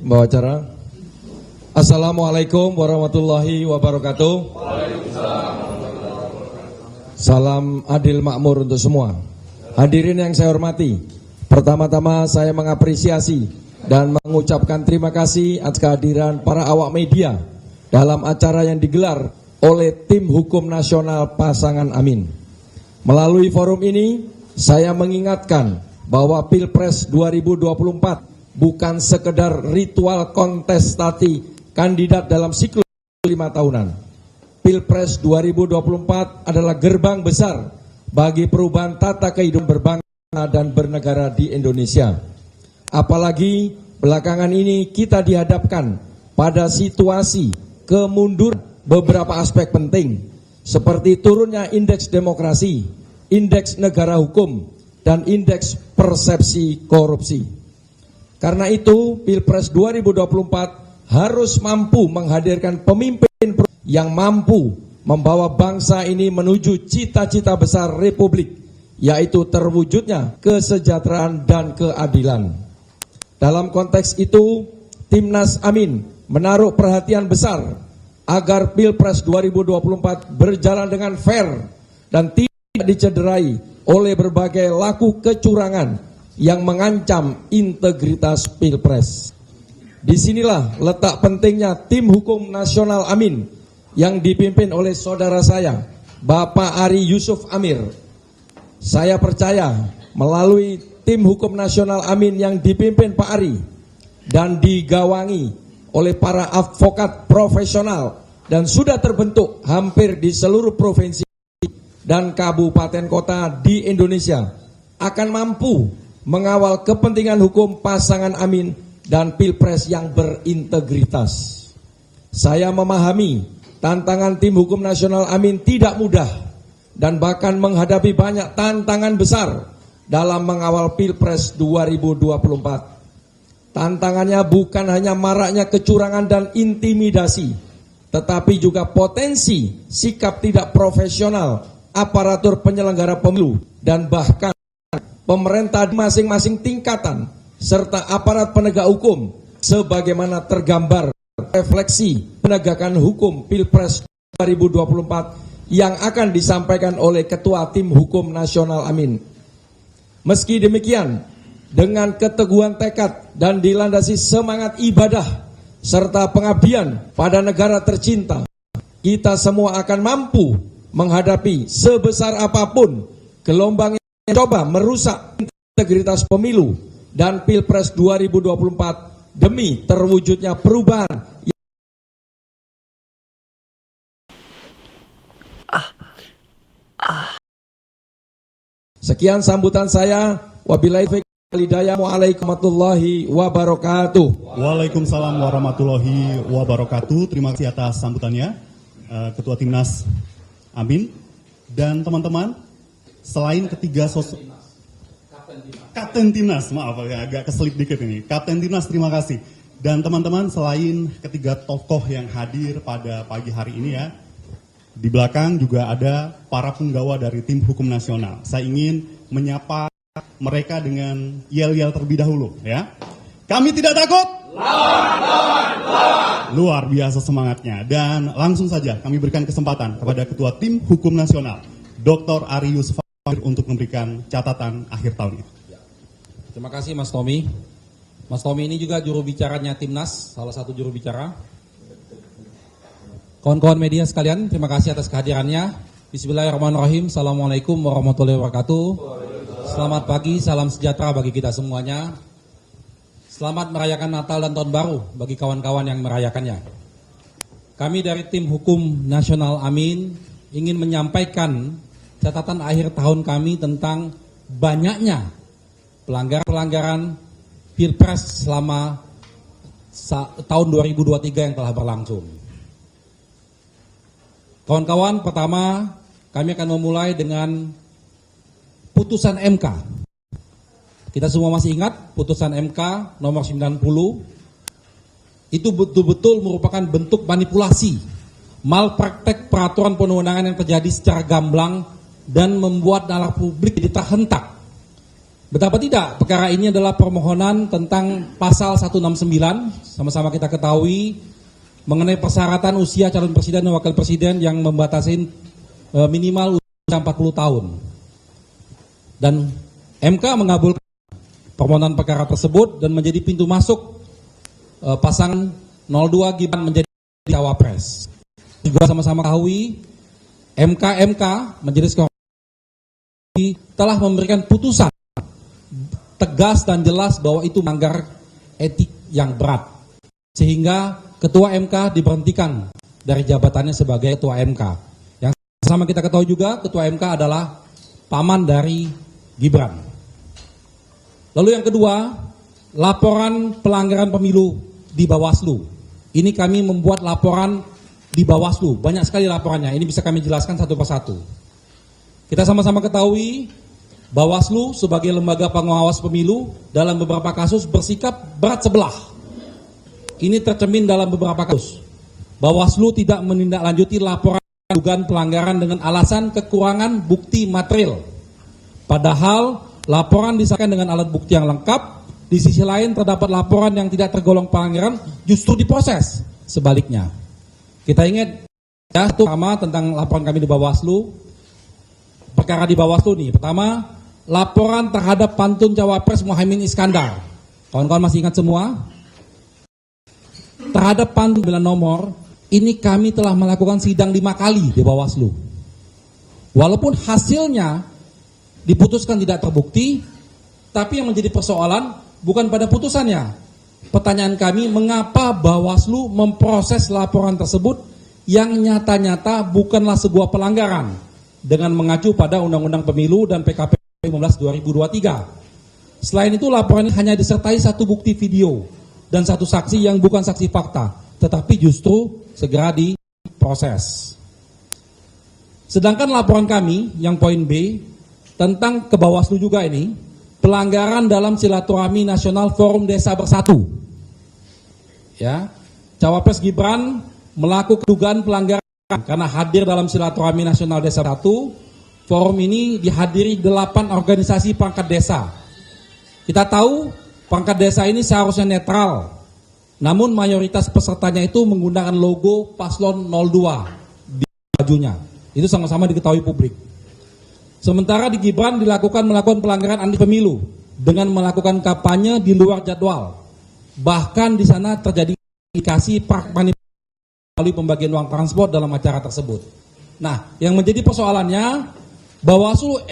Bawa acara. Assalamualaikum warahmatullahi wabarakatuh. Salam adil makmur untuk semua. Hadirin yang saya hormati, pertama-tama saya mengapresiasi dan mengucapkan terima kasih atas kehadiran para awak media dalam acara yang digelar oleh Tim Hukum Nasional Pasangan Amin. Melalui forum ini, saya mengingatkan bahwa Pilpres 2024 bukan sekedar ritual kontestasi kandidat dalam siklus 5 tahunan. Pilpres 2024 adalah gerbang besar bagi perubahan tata kehidupan berbangsa dan bernegara di Indonesia. Apalagi belakangan ini kita dihadapkan pada situasi kemunduran beberapa aspek penting seperti turunnya indeks demokrasi, indeks negara hukum, dan indeks persepsi korupsi. Karena itu, Pilpres 2024 harus mampu menghadirkan pemimpin yang mampu membawa bangsa ini menuju cita-cita besar Republik, yaitu terwujudnya kesejahteraan dan keadilan. Dalam konteks itu, Timnas Amin menaruh perhatian besar agar Pilpres 2024 berjalan dengan fair dan tidak dicederai oleh berbagai laku kecurangan yang mengancam integritas Pilpres. Disinilah letak pentingnya Tim Hukum Nasional Amin yang dipimpin oleh saudara saya, Bapak Ari Yusuf Amir. Saya percaya melalui Tim Hukum Nasional Amin yang dipimpin Pak Ari dan digawangi oleh para advokat profesional dan sudah terbentuk hampir di seluruh provinsi dan kabupaten kota di Indonesia akan mampu mengawal kepentingan hukum pasangan Amin dan Pilpres yang berintegritas. Saya memahami tantangan Tim Hukum Nasional Amin tidak mudah dan bahkan menghadapi banyak tantangan besar dalam mengawal Pilpres 2024. Tantangannya bukan hanya maraknya kecurangan dan intimidasi, tetapi juga potensi sikap tidak profesional aparatur penyelenggara pemilu dan bahkan pemerintah di masing-masing tingkatan serta aparat penegak hukum sebagaimana tergambar refleksi penegakan hukum Pilpres 2024 yang akan disampaikan oleh Ketua Tim Hukum Nasional Amin. Meski demikian, dengan keteguhan tekad dan dilandasi semangat ibadah serta pengabdian pada negara tercinta, kita semua akan mampu menghadapi sebesar apapun gelombang yang coba merusak integritas pemilu dan Pilpres 2024 demi terwujudnya perubahan. Sekian sambutan saya. Wabillahi taufiq wal hidayah. Waalaikumsalam warahmatullahi wabarakatuh. Waalaikumsalam warahmatullahi wabarakatuh. Terima kasih atas sambutannya Ketua Timnas Amin dan teman-teman. Selain ketiga sosok Kapten Timnas, maaf agak keselip dikit ini. Kapten Timnas, terima kasih. Dan teman-teman, selain ketiga tokoh yang hadir pada pagi hari ini ya, di belakang juga ada para punggawa dari Tim Hukum Nasional. Saya ingin menyapa mereka dengan yel-yel terlebih dahulu ya. Kami tidak takut. Lawan. Luar biasa semangatnya. Dan langsung saja kami berikan kesempatan kepada Ketua Tim Hukum Nasional, Dr. Ari Yusuf Amir, untuk memberikan catatan akhir tahun ini. Terima kasih Mas Tommy. Mas Tommy ini juga juru bicaranya Timnas, salah satu juru bicara. Kawan-kawan media sekalian, terima kasih atas kehadirannya. Bismillahirrahmanirrahim. Assalamualaikum warahmatullahi wabarakatuh. Selamat pagi, salam sejahtera bagi kita semuanya. Selamat merayakan Natal dan Tahun Baru bagi kawan-kawan yang merayakannya. Kami dari Tim Hukum Nasional Amin ingin menyampaikan catatan akhir tahun kami tentang banyaknya pelanggaran Pilpres selama tahun 2023 yang telah berlangsung. Kawan-kawan, pertama kami akan memulai dengan putusan MK. Kita semua masih ingat putusan MK nomor 90 itu betul-betul merupakan bentuk manipulasi, malpraktek peraturan perundang-undangan yang terjadi secara gamblang dan membuat nalar publik jadi terhentak. Betapa tidak, perkara ini adalah permohonan tentang pasal 169, sama-sama kita ketahui, mengenai persyaratan usia calon presiden dan wakil presiden yang membatasi minimal usia 40 tahun. Dan MK mengabulkan permohonan perkara tersebut dan menjadi pintu masuk pasangan 02 Gibran menjadi cawapres. Juga sama-sama ketahui, MK Majelis Kehormatan telah memberikan putusan tegas dan jelas bahwa itu melanggar etik yang berat, sehingga Ketua MK diberhentikan dari jabatannya sebagai Ketua MK. Yang sama kita ketahui juga, Ketua MK adalah paman dari Gibran. Lalu yang kedua, laporan pelanggaran pemilu di Bawaslu. Ini kami membuat laporan di Bawaslu, banyak sekali laporannya, ini bisa kami jelaskan satu persatu. Kita sama-sama ketahui, Bawaslu sebagai lembaga pengawas pemilu dalam beberapa kasus bersikap berat sebelah. Ini tercermin dalam beberapa kasus. Bawaslu tidak menindaklanjuti laporan dugaan pelanggaran dengan alasan kekurangan bukti material. Padahal laporan disahkan dengan alat bukti yang lengkap. Di sisi lain terdapat laporan yang tidak tergolong pelanggaran justru diproses. Sebaliknya, kita ingat ya, pertama tentang laporan kami di Bawaslu. Perkara di Bawaslu nih, pertama laporan terhadap pantun Cawapres Muhaimin Iskandar. Kawan-kawan masih ingat semua? Terhadap pantun 9 nomor, ini kami telah melakukan sidang 5 kali di Bawaslu. Walaupun hasilnya diputuskan tidak terbukti, tapi yang menjadi persoalan bukan pada putusannya. Pertanyaan kami, mengapa Bawaslu memproses laporan tersebut yang nyata-nyata bukanlah sebuah pelanggaran dengan mengacu pada Undang-Undang Pemilu dan PKP 15/2023. Selain itu, laporan ini hanya disertai satu bukti video dan satu saksi yang bukan saksi fakta, tetapi justru segera diproses. Sedangkan laporan kami yang poin B tentang ke Bawaslu juga ini, pelanggaran dalam silaturahmi nasional Forum Desa Bersatu. Ya, Cawapres Gibran melakukan dugaan pelanggaran karena hadir dalam silaturahmi nasional Desa Bersatu. Forum ini dihadiri 8 organisasi perangkat desa. Kita tahu perangkat desa ini seharusnya netral, namun mayoritas pesertanya itu menggunakan logo paslon 02 di bajunya. Itu sama-sama diketahui publik. Sementara di Gibran melakukan pelanggaran anti pemilu dengan melakukan kampanye di luar jadwal. Bahkan di sana terjadi indikasi manipulasi melalui pembagian uang transport dalam acara tersebut. Nah, yang menjadi persoalannya, Bawaslu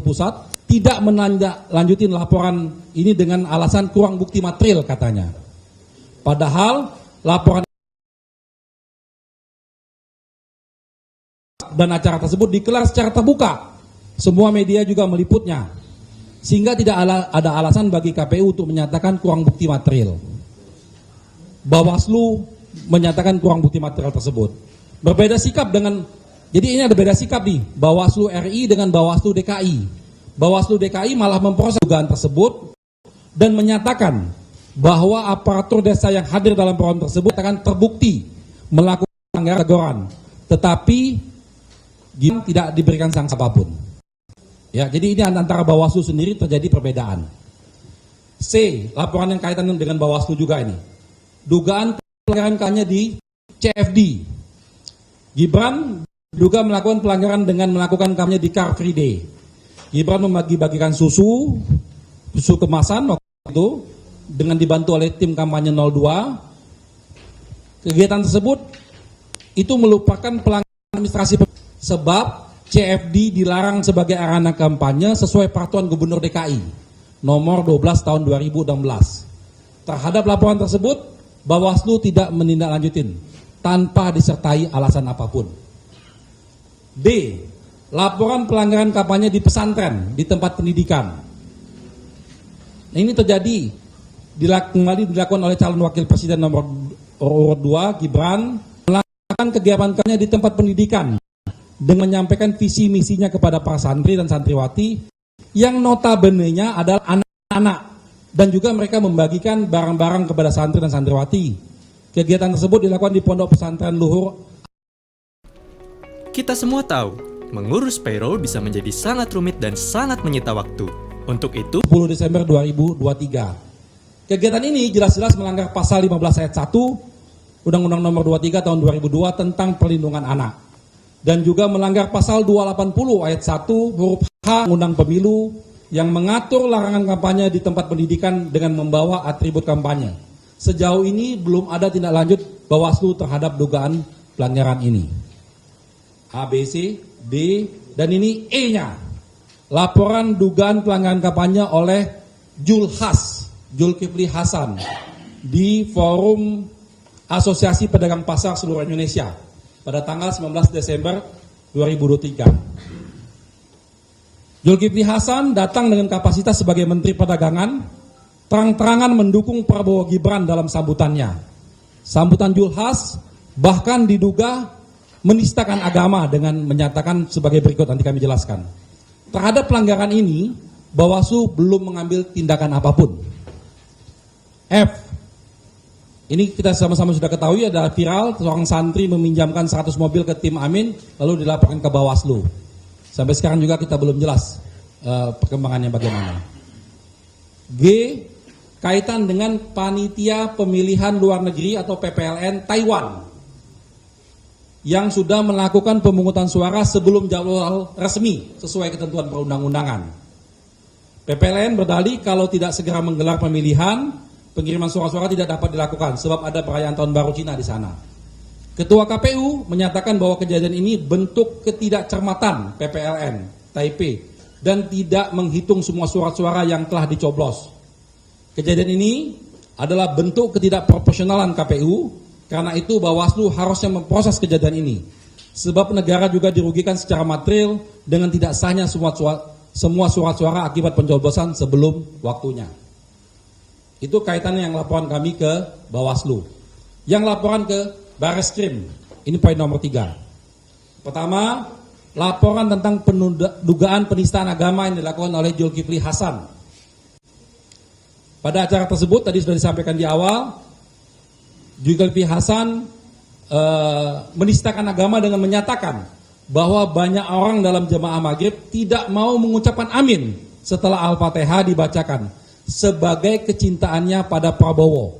Pusat tidak menindaklanjuti laporan ini dengan alasan kurang bukti material katanya. Padahal laporan dan acara tersebut dikelar secara terbuka. Semua media juga meliputnya. Sehingga tidak ada alasan bagi KPU untuk menyatakan kurang bukti material. Bawaslu menyatakan kurang bukti material tersebut. Berbeda sikap dengan, jadi ini ada beda sikap nih, Bawaslu RI dengan Bawaslu DKI. Bawaslu DKI malah memproses dugaan tersebut dan menyatakan bahwa aparatur desa yang hadir dalam forum tersebut akan terbukti melakukan pelanggaran, tetapi Gibran tidak diberikan sanksi apapun. Ya, jadi ini antara Bawaslu sendiri terjadi perbedaan. C, laporan yang kaitan dengan Bawaslu juga ini. Dugaan pelanggaran kampanye di CFD. Gibran juga melakukan pelanggaran dengan melakukan kampanye di Car Free Day. Gibran membagi-bagikan susu kemasan waktu itu dengan dibantu oleh tim kampanye 02. Kegiatan tersebut itu merupakan pelanggaran administrasi sebab CFD dilarang sebagai arena kampanye sesuai peraturan Gubernur DKI nomor 12 tahun 2016. Terhadap laporan tersebut, Bawaslu tidak menindaklanjutin tanpa disertai alasan apapun. D, laporan pelanggaran kampanye di pesantren, di tempat pendidikan. Nah, ini terjadi kembali dilakukan oleh calon wakil presiden nomor urut 2 Gibran melakukan kegiatan kampanye di tempat pendidikan dengan menyampaikan visi misinya kepada para santri dan santriwati yang notabene-nya adalah anak-anak, dan juga mereka membagikan barang-barang kepada santri dan santriwati. Kegiatan tersebut dilakukan di Pondok Pesantren Luhur. Kita semua tahu Mengurus payroll bisa menjadi sangat rumit dan sangat menyita waktu. Untuk itu, 10 Desember 2023. Kegiatan ini jelas-jelas melanggar pasal 15 ayat 1 Undang-Undang Nomor 23 Tahun 2002 tentang Perlindungan Anak. Dan juga melanggar pasal 280 ayat 1 huruf H Undang Pemilu yang mengatur larangan kampanye di tempat pendidikan dengan membawa atribut kampanye. Sejauh ini belum ada tindak lanjut Bawaslu terhadap dugaan pelanggaran ini. A, B, C, D, dan ini E-nya. Laporan dugaan pelanggaran kampanye oleh Zulkifli Hasan di Forum Asosiasi Pedagang Pasar Seluruh Indonesia pada tanggal 19 Desember 2023. Zulkifli Hasan datang dengan kapasitas sebagai Menteri Perdagangan, terang-terangan mendukung Prabowo Gibran dalam sambutannya. Sambutan Zulhas bahkan diduga menistakan agama dengan menyatakan sebagai berikut, nanti kami jelaskan. Terhadap pelanggaran ini, Bawaslu belum mengambil tindakan apapun. F. Ini kita sama-sama sudah ketahui, ada viral seorang santri meminjamkan 100 mobil ke tim Amin lalu dilaporkan ke Bawaslu. Sampai sekarang juga kita belum jelas perkembangannya bagaimana. G. Kaitan dengan Panitia Pemilihan Luar Negeri atau PPLN Taiwan yang sudah melakukan pemungutan suara sebelum jadwal resmi sesuai ketentuan perundang-undangan. PPLN berdalih kalau tidak segera menggelar pemilihan, pengiriman suara-suara tidak dapat dilakukan sebab ada perayaan Tahun Baru Cina di sana. Ketua KPU menyatakan bahwa kejadian ini bentuk ketidakcermatan PPLN Taipei dan tidak menghitung semua surat suara yang telah dicoblos. Kejadian ini adalah bentuk ketidakprofesionalan KPU. Karena itu Bawaslu harusnya memproses kejadian ini. Sebab negara juga dirugikan secara material dengan tidak sahnya semua surat suara akibat pencoblosan sebelum waktunya. Itu kaitannya yang laporan kami ke Bawaslu. Yang laporan ke Bareskrim, ini poin nomor 3. Pertama, laporan tentang dugaan penistaan agama yang dilakukan oleh Zulkifli Hasan. Pada acara tersebut tadi sudah disampaikan di awal, Zulkifli Hasan menistakan agama dengan menyatakan bahwa banyak orang dalam jemaah maghrib tidak mau mengucapkan amin setelah Al-Fatihah dibacakan sebagai kecintaannya pada Prabowo.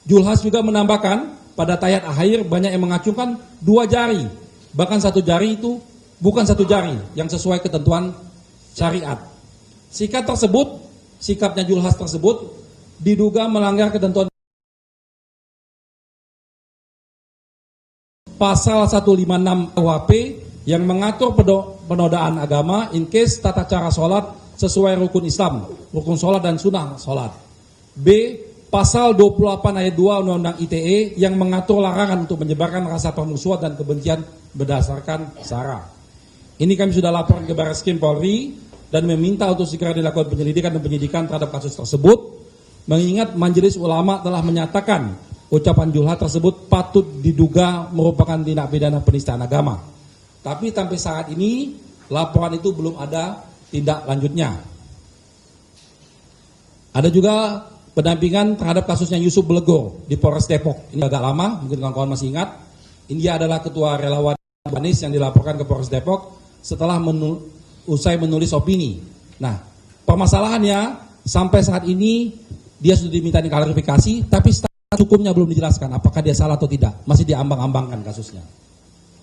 Zulhas juga menambahkan pada tayat akhir banyak yang mengacungkan 2 jari, bahkan 1 jari itu bukan 1 jari yang sesuai ketentuan syariat. Sikapnya Zulhas tersebut diduga melanggar ketentuan Pasal 156 KUHP yang mengatur penodaan agama in case tata cara sholat sesuai rukun Islam, rukun sholat dan sunnah sholat. B. Pasal 28 ayat 2 Undang-Undang ITE yang mengatur larangan untuk menyebarkan rasa permusuhan dan kebencian berdasarkan sara. Ini kami sudah laporan ke Bareskrim Polri dan meminta untuk segera dilakukan penyelidikan dan penyidikan terhadap kasus tersebut, mengingat Majelis Ulama telah menyatakan ucapan Zulhas tersebut patut diduga merupakan tindak pidana penistaan agama. Tapi sampai saat ini laporan itu belum ada tindak lanjutnya. Ada juga pendampingan terhadap kasusnya Yusuf Belegor di Polres Depok. Ini agak lama, mungkin kawan-kawan masih ingat. Dia adalah ketua relawan Anies yang dilaporkan ke Polres Depok setelah usai menulis opini. Nah, permasalahannya sampai saat ini dia sudah diminta klarifikasi, tapi hukumnya belum dijelaskan apakah dia salah atau tidak, masih diambang-ambangkan kasusnya.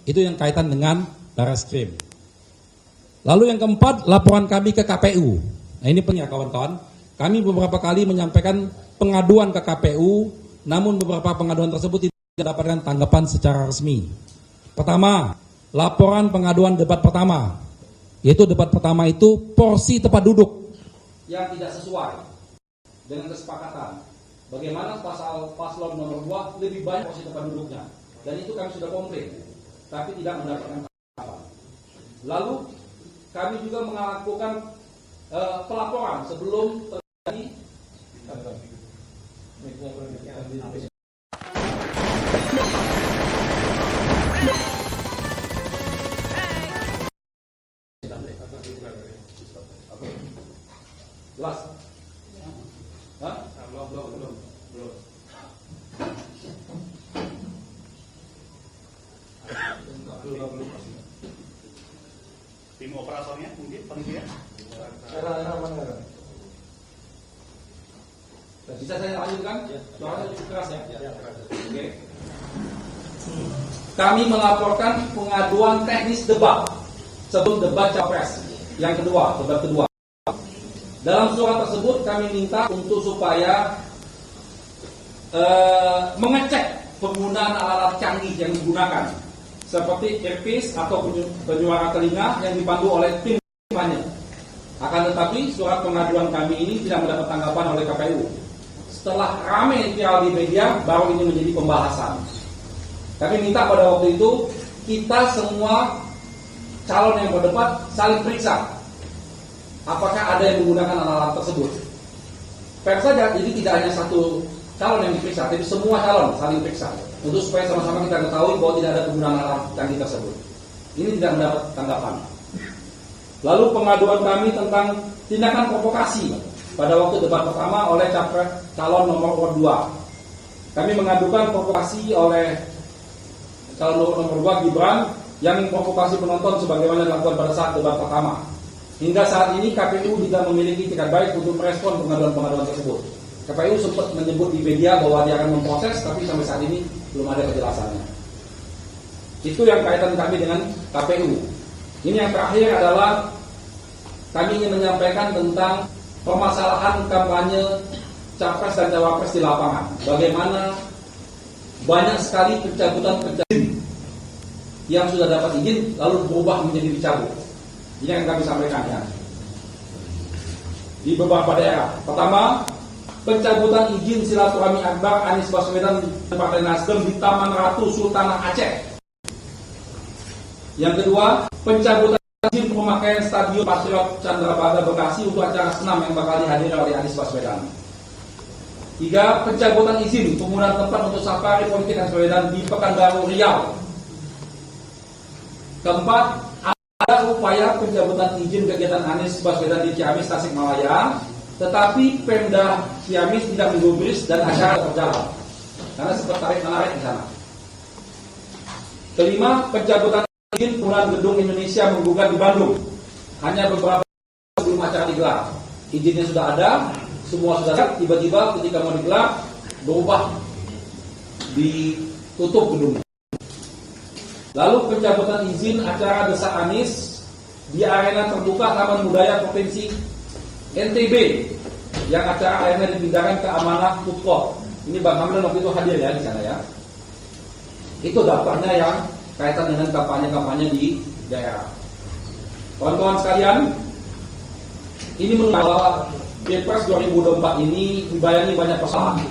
Itu yang kaitan dengan Bareskrim. Lalu yang keempat, laporan kami ke KPU. Nah ini penting ya kawan-kawan. Kami beberapa kali menyampaikan pengaduan ke KPU, namun beberapa pengaduan tersebut tidak mendapatkan tanggapan secara resmi. Pertama, laporan pengaduan debat pertama, yaitu debat pertama itu porsi tempat duduk yang tidak sesuai dengan kesepakatan. Bagaimana paslon nomor 2 lebih banyak porsi tempat duduknya. Dan itu kami sudah komplain, tapi tidak mendapatkan tanggapan. Lalu kami juga melakukan pelaporan sebelum terjadi jelas. Hah? Belum. tim operatornya mungkin panitia. Bisa saya lanjutkan? Suaranya cukup keras ya? Oke. Kami melaporkan pengaduan teknis debat sebelum debat capres yang kedua, debat kedua. Dalam surat tersebut kami minta untuk supaya mengecek penggunaan alat-alat canggih yang digunakan seperti earpiece atau penyuara telinga yang dipandu oleh tim kampanye. Akan tetapi surat pengaduan kami ini tidak mendapat tanggapan oleh KPU. Setelah ramai viral di media, baru ini menjadi pembahasan. Kami minta pada waktu itu kita semua calon yang berdebat saling periksa apakah ada yang menggunakan alat-alat tersebut. Fair saja, jadi tidak hanya satu calon yang diperiksa, tapi semua calon saling periksa untuk supaya sama-sama kita ketahui bahwa tidak ada penggunaan alat canggih tersebut. Ini tidak mendapat tanggapan. Lalu pengaduan kami tentang tindakan provokasi pada waktu debat pertama oleh capres calon nomor 2. Kami mengadukan provokasi oleh calon nomor 2 Gibran yang memprovokasi penonton sebagaimana dilakukan pada saat debat pertama. Hingga saat ini KPU tidak memiliki etikat baik untuk merespon pengaduan-pengaduan tersebut. KPU sempat menyebut di media bahwa dia akan memproses, tapi sampai saat ini belum ada kejelasannya. Itu yang kaitan kami dengan KPU. Ini yang terakhir adalah kami ingin menyampaikan tentang permasalahan kampanye capres dan cawapres di lapangan. Bagaimana banyak sekali pencabutan yang sudah dapat izin lalu berubah menjadi dicabut. Ini yang kami sampaikan ya. Di beberapa daerah. Pertama, pencabutan izin silaturahmi akbar Anies Baswedan dan Partai Nasdem di Taman Ratu Sultanah Aceh. Yang kedua, pencabutan izin pemakaian Stadion Patriot Candrabaga Bekasi untuk acara senam yang bakal dihadiri oleh Anies Baswedan. 3. Pencabutan izin penggunaan tempat untuk safari politik Anies Baswedan di Pekanbaru Riau. 4. Ada upaya pencabutan izin kegiatan Anies Baswedan di Ciamis, Tasikmalaya, tetapi Pemda Ciamis tidak menggubris dan acara berjalan karena sempat tarik-menarik di sana. 5. Pencabutan izin penggunaan gedung Indonesia menggugat di Bandung hanya beberapa sebelum acara digelar. Izinnya sudah ada, semua sudah siap, tiba-tiba ketika mau digelar berubah, ditutup gedungnya. Lalu pencabutan izin acara Desak Anies di arena terbuka Taman Budaya Provinsi NTB yang acara akhirnya dipindahkan ke Amanah Food Court. Ini Bang Hamdan waktu itu hadir ya di sana ya. Itu daftarnya yang kaitan dengan kampanye-kampanye di daerah. Kawan-kawan sekalian, ini menurut Pilpres 2024 ini dibayangi banyak persoalan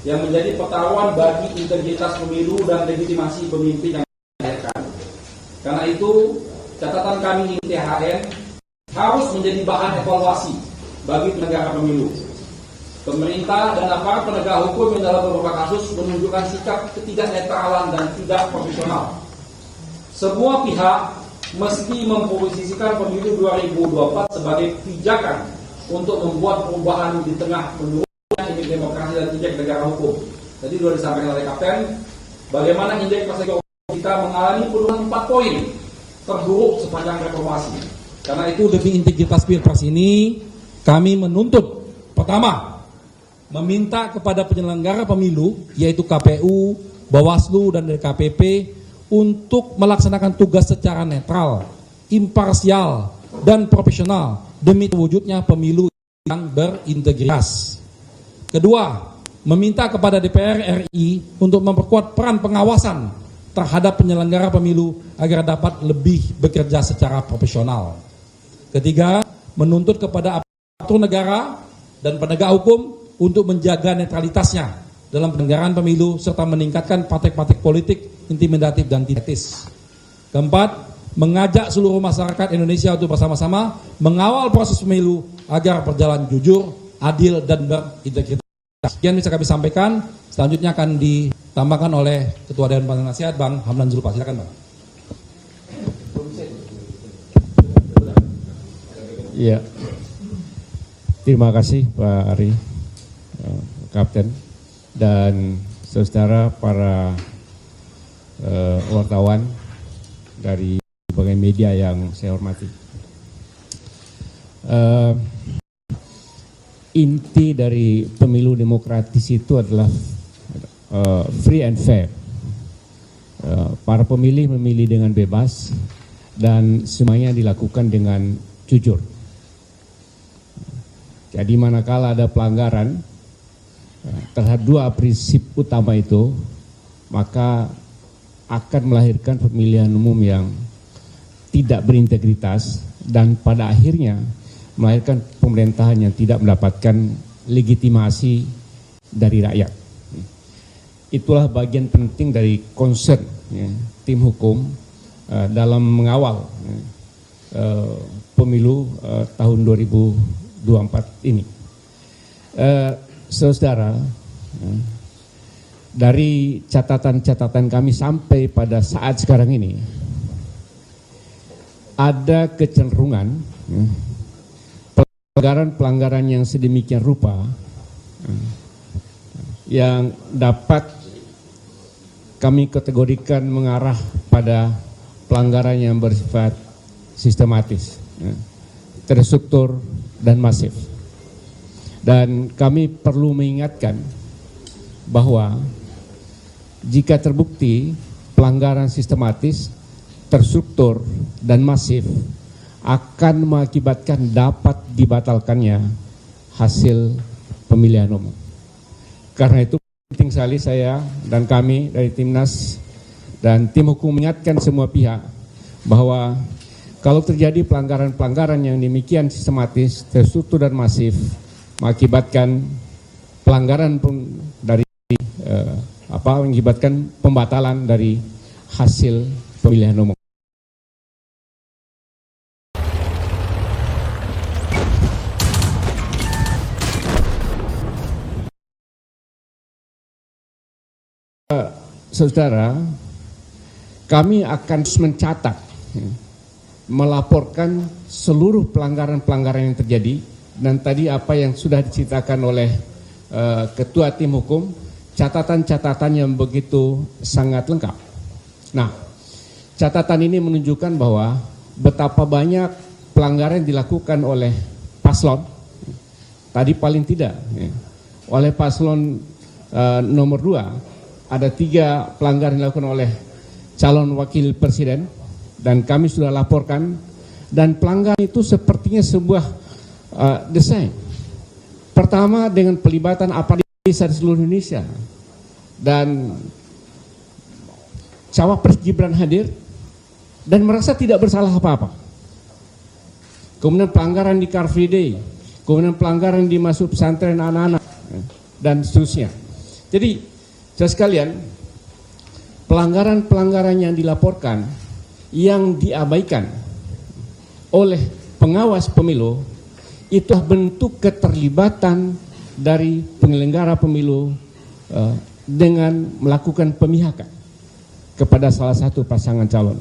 yang menjadi pertaruhan bagi integritas pemilu dan legitimasi pemimpin yang dilahirkan. Karena itu, catatan kami di THN harus menjadi bahan evaluasi bagi penegak pemilu. Pemerintah dan aparat penegak hukum yang dalam beberapa kasus menunjukkan sikap ketidaknetralan dan tidak profesional. Semua pihak mesti memposisikan pemilu 2024 sebagai pijakan untuk membuat perubahan di tengah menurunnya indeks demokrasi dan indeks negara hukum. Tadi sudah disampaikan oleh Kapten, bagaimana indeks persekusi kita mengalami penurunan 4 poin terburuk sepanjang reformasi. Karena itu demi integritas Pilpres ini kami menuntut, pertama, meminta kepada penyelenggara pemilu yaitu KPU, Bawaslu dan DKPP untuk melaksanakan tugas secara netral, imparsial dan profesional demi terwujudnya pemilu yang berintegritas. Kedua, meminta kepada DPR RI untuk memperkuat peran pengawasan terhadap penyelenggara pemilu agar dapat lebih bekerja secara profesional. Ketiga, menuntut kepada aparatur negara dan penegak hukum untuk menjaga netralitasnya dalam penyelenggaraan pemilu serta meningkatkan praktek-praktek politik intimidatif dan tidak etis. Keempat, mengajak seluruh masyarakat Indonesia untuk bersama-sama mengawal proses pemilu agar berjalan jujur, adil dan berintegritas. Sekian bisa kami sampaikan. Selanjutnya akan ditambahkan oleh Ketua Dewan Pembina Nasihat Bang Hamdan Zulfa. Silakan Bang. Iya. Terima kasih Pak Ari, Kapten, dan saudara para wartawan dari berbagai media yang saya hormati. inti dari pemilu demokratis itu adalah free and fair. Para pemilih memilih dengan bebas dan semuanya dilakukan dengan jujur. Jadi manakala ada pelanggaran terhadap dua prinsip utama itu, maka akan melahirkan pemilihan umum yang tidak berintegritas dan pada akhirnya melahirkan pemerintahan yang tidak mendapatkan legitimasi dari rakyat. Itulah bagian penting dari concern tim hukum dalam mengawal pemilu tahun 2024 ini. Saudara, dari catatan-catatan kami sampai pada saat sekarang ini, ada kecenderungan pelanggaran-pelanggaran yang sedemikian rupa yang dapat kami kategorikan mengarah pada pelanggaran yang bersifat sistematis, terstruktur, dan masif. Dan kami perlu mengingatkan bahwa jika terbukti pelanggaran sistematis, terstruktur, dan masif akan mengakibatkan dapat dibatalkannya hasil pemilihan umum. Karena itu penting sekali saya dan kami dari Timnas dan tim hukum mengingatkan semua pihak bahwa kalau terjadi pelanggaran-pelanggaran yang demikian sistematis, terstruktur, dan masif mengakibatkan pelanggaran dari mengakibatkan pembatalan dari hasil pemilihan umum. Saudara, kami akan mencatat, melaporkan seluruh pelanggaran-pelanggaran yang terjadi, dan tadi apa yang sudah diceritakan oleh Ketua Tim Hukum, catatan-catatan yang begitu sangat lengkap. Nah, catatan ini menunjukkan bahwa betapa banyak pelanggaran yang dilakukan oleh paslon, tadi paling tidak, oleh paslon nomor 2, ada 3 pelanggaran yang dilakukan oleh calon wakil presiden dan kami sudah laporkan, dan pelanggaran itu sepertinya sebuah desain. Pertama dengan pelibatan aparat di seluruh Indonesia dan Cawapres Gibran hadir dan merasa tidak bersalah apa-apa. Kemudian pelanggaran di Car Free Day, kemudian pelanggaran di masuk pesantren anak-anak dan seterusnya. Jadi saudara sekalian, pelanggaran-pelanggaran yang dilaporkan, yang diabaikan oleh pengawas pemilu, itu bentuk keterlibatan dari penyelenggara pemilu dengan melakukan pemihakan kepada salah satu pasangan calon.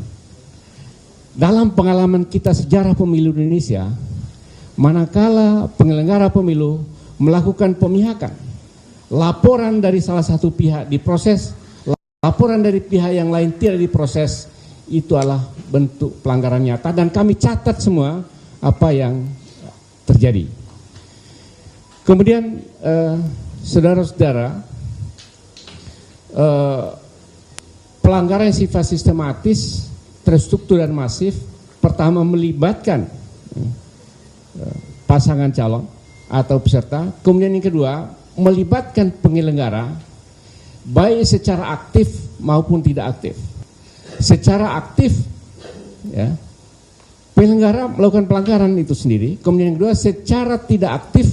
Dalam pengalaman kita sejarah pemilu Indonesia, manakala penyelenggara pemilu melakukan pemihakan, laporan dari salah satu pihak diproses, laporan dari pihak yang lain tidak diproses, itu adalah bentuk pelanggaran nyata dan kami catat semua apa yang terjadi. Kemudian saudara-saudara, pelanggaran yang sifat sistematis, terstruktur, dan masif, pertama melibatkan pasangan calon atau peserta, kemudian yang kedua melibatkan penyelenggara baik secara aktif maupun tidak aktif. Secara aktif, ya, penyelenggara melakukan pelanggaran itu sendiri. Kemudian yang kedua, secara tidak aktif,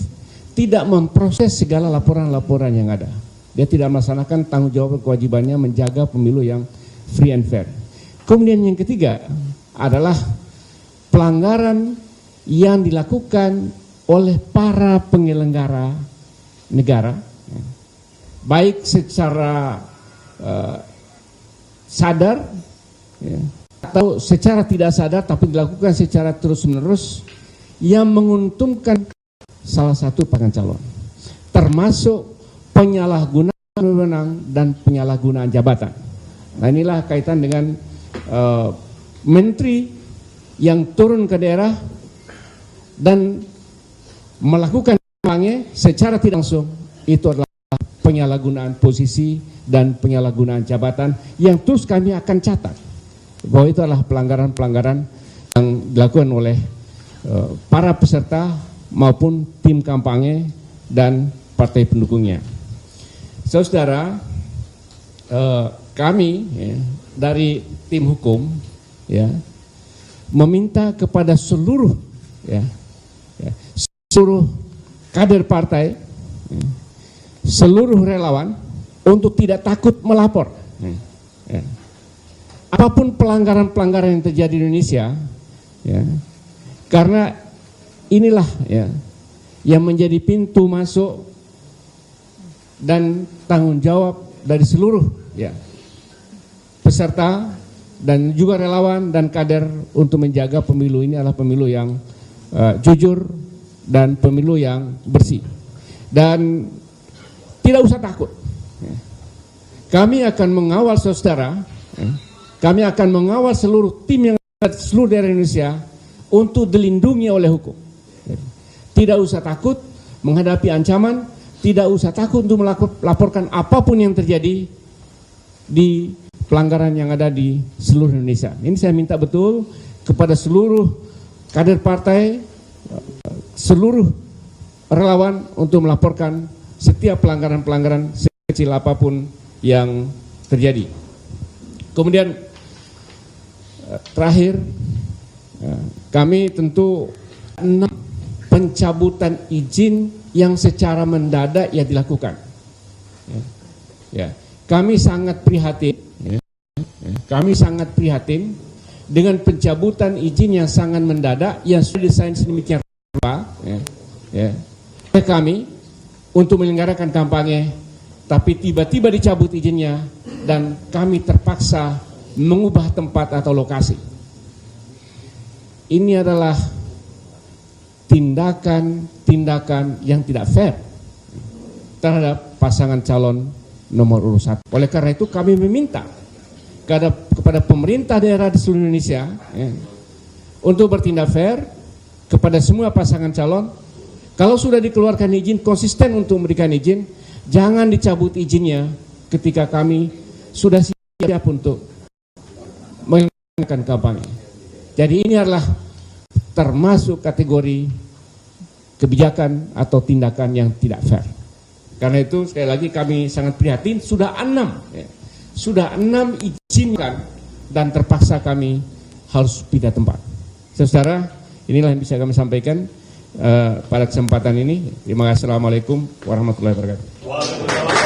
tidak memproses segala laporan-laporan yang ada. Dia tidak melaksanakan tanggung jawab kewajibannya menjaga pemilu yang free and fair. Kemudian yang ketiga adalah pelanggaran yang dilakukan oleh para penyelenggara negara, baik secara sadar atau secara tidak sadar, tapi dilakukan secara terus-menerus yang menguntungkan salah satu pasangan calon, termasuk penyalahgunaan wewenang dan penyalahgunaan jabatan. Nah, inilah kaitan dengan menteri yang turun ke daerah dan melakukan kampanye secara tidak langsung, itu adalah penyalahgunaan posisi dan penyalahgunaan jabatan yang terus kami akan catat bahwa itu adalah pelanggaran-pelanggaran yang dilakukan oleh para peserta maupun tim kampanye dan partai pendukungnya. Saudara, kami dari tim hukum meminta kepada seluruh seluruh kader partai, seluruh relawan untuk tidak takut melapor. Apapun pelanggaran-pelanggaran yang terjadi di Indonesia, karena inilah yang menjadi pintu masuk dan tanggung jawab dari seluruh peserta dan juga relawan dan kader untuk menjaga pemilu ini adalah pemilu yang jujur dan pemilu yang bersih. Dan tidak usah takut. Kami akan mengawal saudara, kami akan mengawal seluruh tim yang ada di seluruh daerah Indonesia untuk dilindungi oleh hukum. Tidak usah takut menghadapi ancaman, tidak usah takut untuk melaporkan apapun yang terjadi di pelanggaran yang ada di seluruh Indonesia. Ini saya minta betul kepada seluruh kader partai, seluruh relawan untuk melaporkan setiap pelanggaran-pelanggaran sekecil apapun yang terjadi. Kemudian terakhir, kami tentu pencabutan izin yang secara mendadak ya dilakukan. Kami sangat prihatin. Kami sangat prihatin dengan pencabutan izin yang sangat mendadak yang sudah desain sedemikian rupa oleh kami untuk menyelenggarakan kampanye, tapi tiba-tiba dicabut izinnya dan kami terpaksa mengubah tempat atau lokasi. Ini adalah tindakan yang tidak fair terhadap pasangan calon nomor urut 1. Oleh karena itu kami meminta kepada pemerintah daerah di seluruh Indonesia untuk bertindak fair kepada semua pasangan calon. Kalau sudah dikeluarkan izin, konsisten untuk memberikan izin, jangan dicabut izinnya ketika kami sudah siap untuk menjalankan kampanye. Jadi ini adalah termasuk kategori kebijakan atau tindakan yang tidak fair. Karena itu sekali lagi kami sangat prihatin, sudah 6 izinkan dan terpaksa kami harus pindah tempat. Saudara, inilah yang bisa kami sampaikan pada kesempatan ini. Terima kasih. Assalamualaikum warahmatullahi wabarakatuh.